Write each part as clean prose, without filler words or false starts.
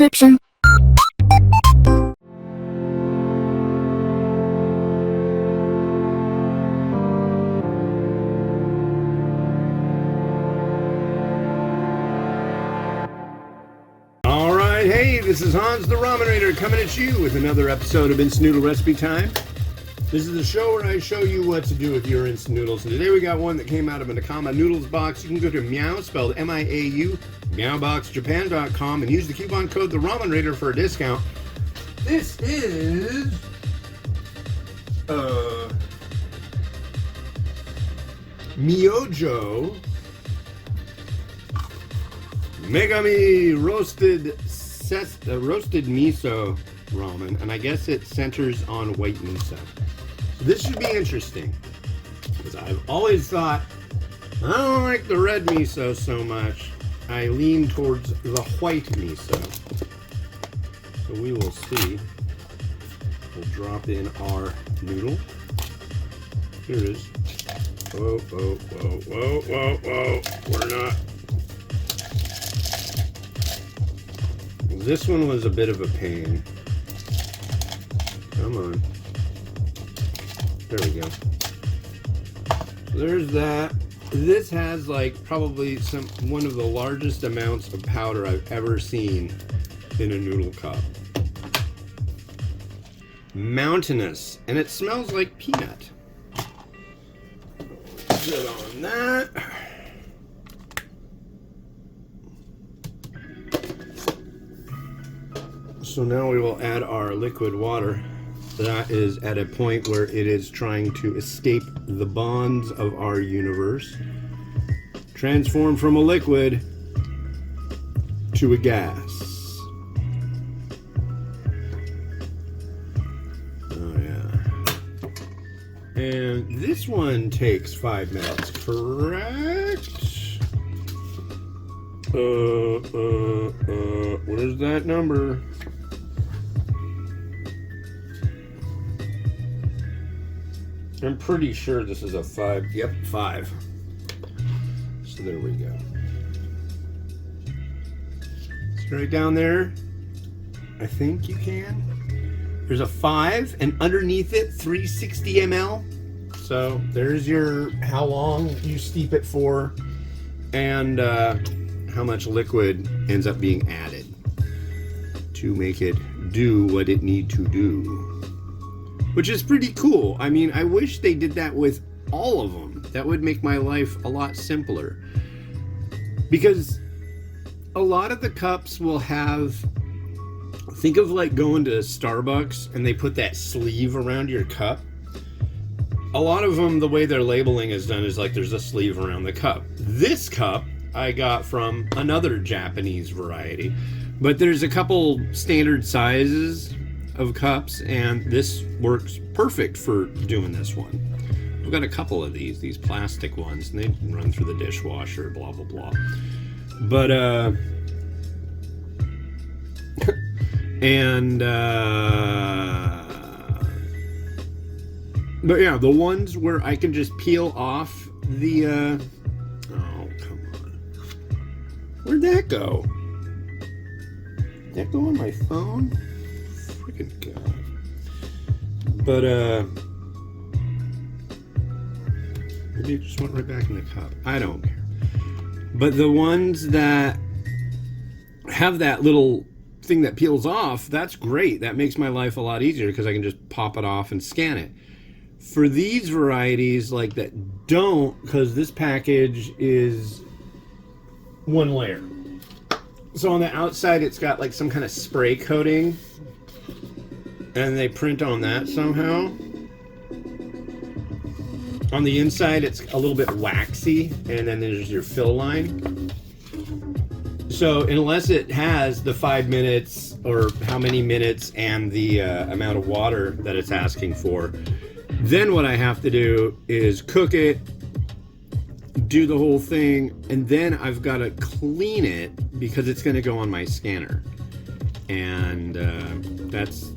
description. Alright, hey, this is Hans the Ramen Raider coming at you with another episode of Instant Noodle Recipe Time. This is the show where I show you what to do with your instant noodles. And today we got one that came out of a Nakama Noodles box. You can go to Meow, spelled M-I-A-U, meowboxjapan.com, and use the coupon code The Ramen Raider for a discount. This is Myojo Megami roasted miso ramen, and I guess it centers on white miso. So this should be interesting, because I've always thought, I don't like the red miso so much. I lean towards the white miso. So we will see. We'll drop in our noodle. Here it is. Whoa, whoa, whoa, whoa, whoa, whoa. We're not. This one was a bit of a pain. Come on. There we go. So there's that. This has like probably one of the largest amounts of powder I've ever seen in a noodle cup. Mountainous, and it smells like peanut. Good on that. So now we will add our liquid water. That is at a point where it is trying to escape the bonds of our universe. Transform from a liquid to a gas. Oh yeah. And this one takes 5 minutes, correct? What is that number? I'm pretty sure this is a 5. Yep, 5. So there we go. It's right down there. I think you can. There's a 5, and underneath it, 360 ml. So there's your how long you steep it for, and how much liquid ends up being added to make it do what it need to do. Which is pretty cool. I mean, I wish they did that with all of them. That would make my life a lot simpler. Because a lot of the cups will have, think of like going to Starbucks and they put that sleeve around your cup. A lot of them, the way their labeling is done is like there's a sleeve around the cup. This cup I got from another Japanese variety, but there's a couple standard sizes of cups, and this works perfect for doing this one. I've got a couple of these plastic ones, and they run through the dishwasher, blah blah blah. But but yeah, the ones where I can just peel off the oh, come on. Where'd that go? Did that go on my phone? Freaking God. But maybe it just went right back in the cup. I don't care. But the ones that have that little thing that peels off, that's great. That makes my life a lot easier because I can just pop it off and scan it. For these varieties like that don't, because this package is one layer. So on the outside it's got like some kind of spray coating, and they print on that somehow. On the inside it's a little bit waxy, and then there's your fill line. So unless it has the 5 minutes or how many minutes and the amount of water that it's asking for, then what I have to do is cook it, do the whole thing, and then I've got to clean it because it's going to go on my scanner. And that's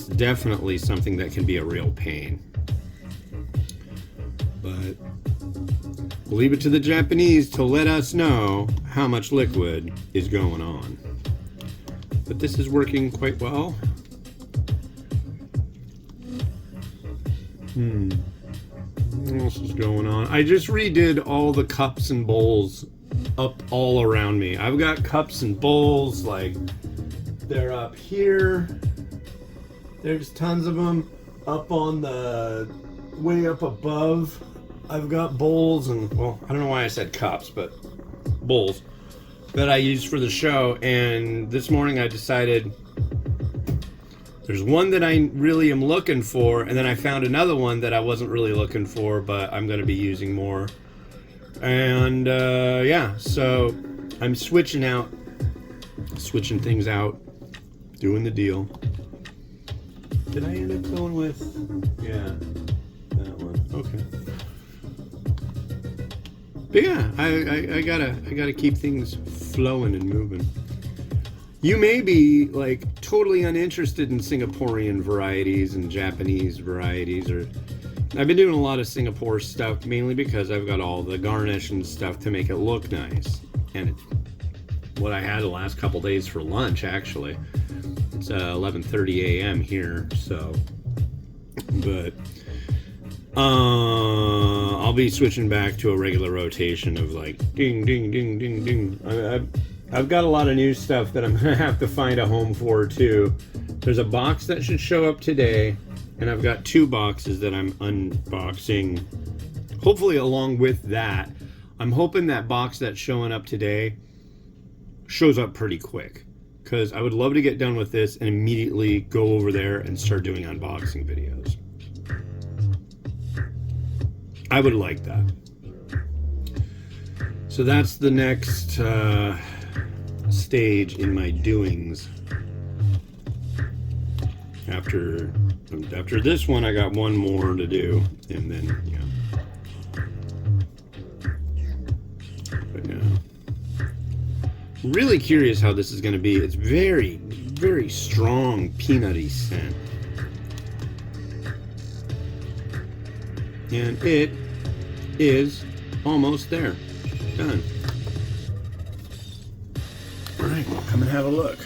definitely something that can be a real pain. But we'll leave it to the Japanese to let us know how much liquid is going on. but this is working quite well. What else is going on? I just redid all the cups and bowls up all around me. I've got cups and bowls, like, they're up here. There's tons of them up on the way up above. I've got bowls and, well, I don't know why I said cups, but bowls that I use for the show. And this morning I decided there's one that I really am looking for, and then I found another one that I wasn't really looking for, but I'm going to be using more. And yeah, so I'm switching things out, doing the deal. Did I end up going with, yeah, that one, okay. But yeah, I gotta keep things flowing and moving. You may be like totally uninterested in Singaporean varieties and Japanese varieties, or I've been doing a lot of Singapore stuff mainly because I've got all the garnish and stuff to make it look nice. And it's what I had the last couple days for lunch, actually. It's 11:30 a.m. here, so. But I'll be switching back to a regular rotation of like ding, ding, ding, ding, ding. I've got a lot of new stuff that I'm gonna have to find a home for too. There's a box that should show up today, and I've got 2 boxes that I'm unboxing. Hopefully, along with that, I'm hoping that box that's showing up today shows up pretty quick, because I would love to get done with this and immediately go over there and start doing unboxing videos. I would like that. So that's the next stage in my doings. After this one, I got one more to do, and then yeah. But yeah, really curious how this is going to be. It's very, very strong peanutty scent, and it is almost there. Done. All right, come and have a look.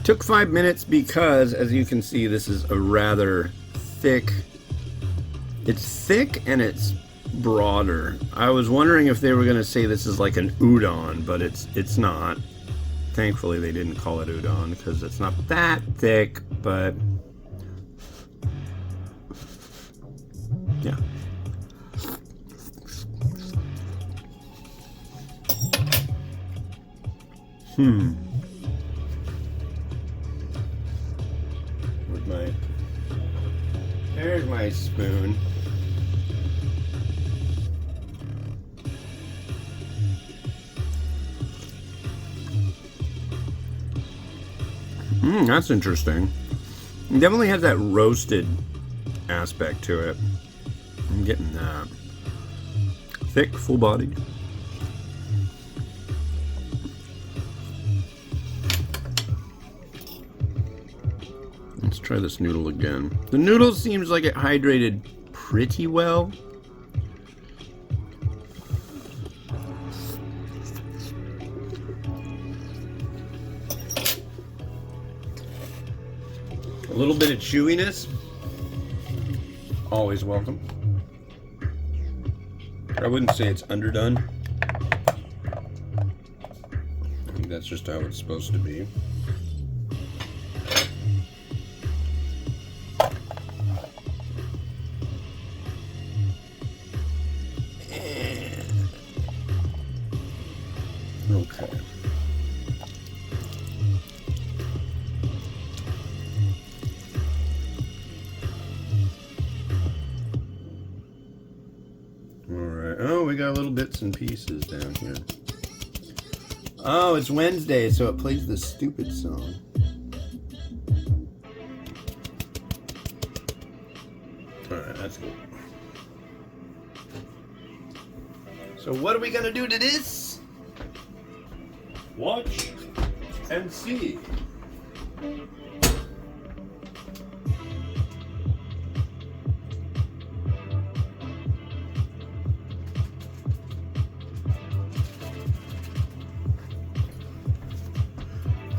Took 5 minutes because, as you can see, this is a rather thick. It's thick and it's broader. I was wondering if they were going to say this is like an udon, but it's not. Thankfully, they didn't call it udon because it's not that thick, but yeah. There's my spoon. That's interesting. It definitely has that roasted aspect to it. I'm getting that. Thick, full-bodied. Let's try this noodle again. The noodle seems like it hydrated pretty well. A little bit of chewiness. Always welcome. I wouldn't say it's underdone. I think that's just how it's supposed to be. Okay. Alright. Oh, we got little bits and pieces down here. Oh, it's Wednesday, so it plays this stupid song. Alright, that's good. So what are we gonna do to this? Watch and see.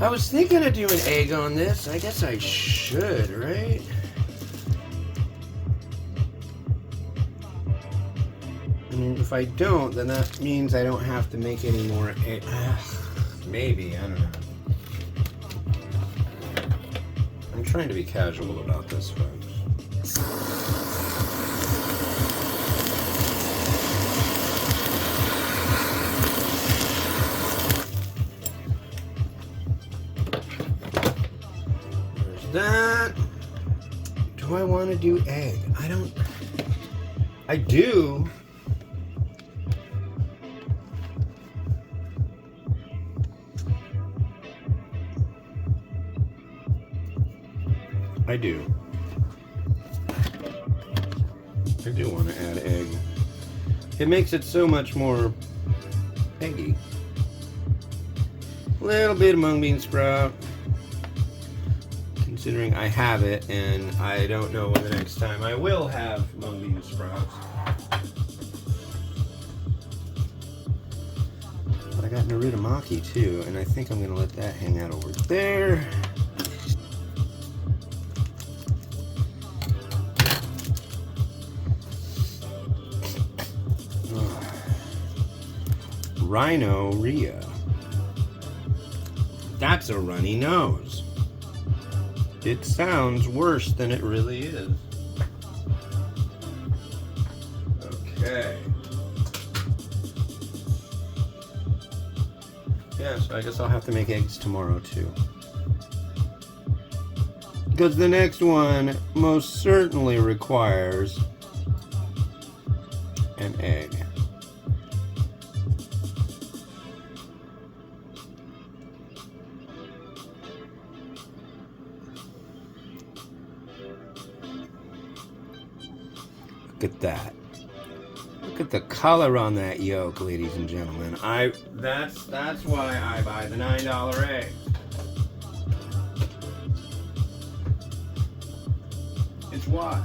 I was thinking of doing egg on this. I guess I should, right? I mean, if I don't, then that means I don't have to make any more egg. Maybe, I don't know. I'm trying to be casual about this, folks. That. Do I want to do egg? I do. I do want to add egg. It makes it so much more eggy. A little bit of mung bean sprout. Considering I have it, and I don't know when the next time I will have mung bean sprouts. But I got narutamaki too, and I think I'm going to let that hang out over there. Rhino-ria. That's a runny nose. It sounds worse than it really is. Okay. Yeah, so I guess I'll have to make eggs tomorrow too. Because the next one most certainly requires an egg. Look at that. Look at the color on that yolk, ladies and gentlemen. That's why I buy the $9 egg. It's why.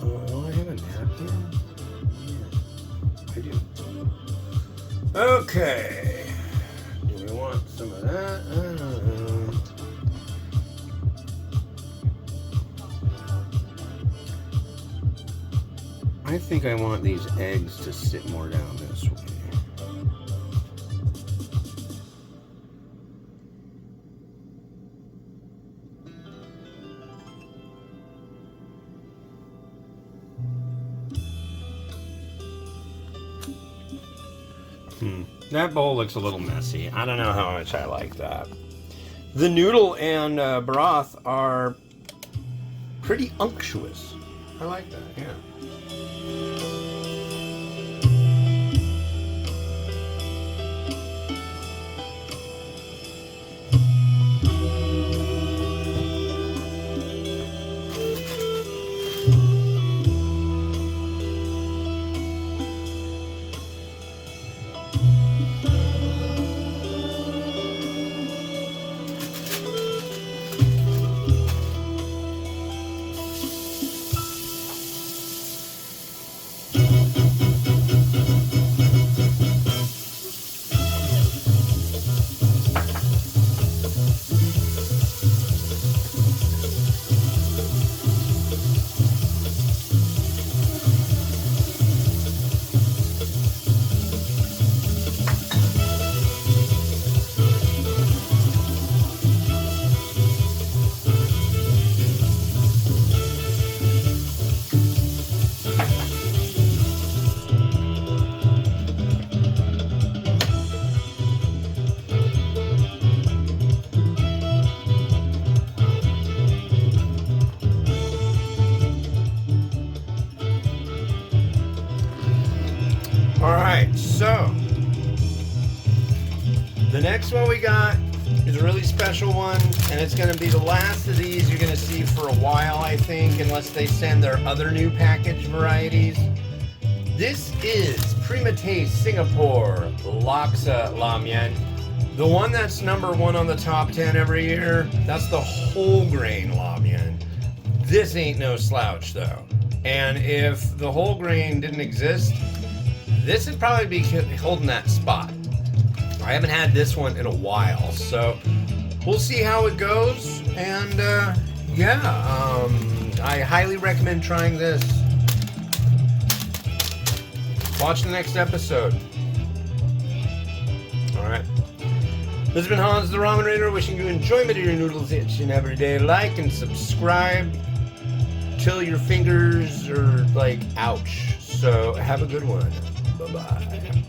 Oh, I have a napkin? Yeah, I do. Okay. Do we want some of that? I don't know. I think I want these eggs to sit more down this way. That bowl looks a little messy. I don't know how much I like that. The noodle and broth are pretty unctuous. I like that, yeah. So, the next one we got is a really special one, and it's going to be the last of these you're going to see for a while, I think, unless they send their other new package varieties. This is Prima Taste Singapore Laksa Ramen. The one that's #1 on the top 10 every year, that's the whole grain ramen. This ain't no slouch, though. And if the whole grain didn't exist, this would probably be holding that spot. I haven't had this one in a while, so we'll see how it goes. And I highly recommend trying this. Watch the next episode. Alright. This has been Hans the Ramen Raider, wishing you enjoyment of your noodles each and every day. Like and subscribe till your fingers are like, ouch. So have a good one. Bye-bye.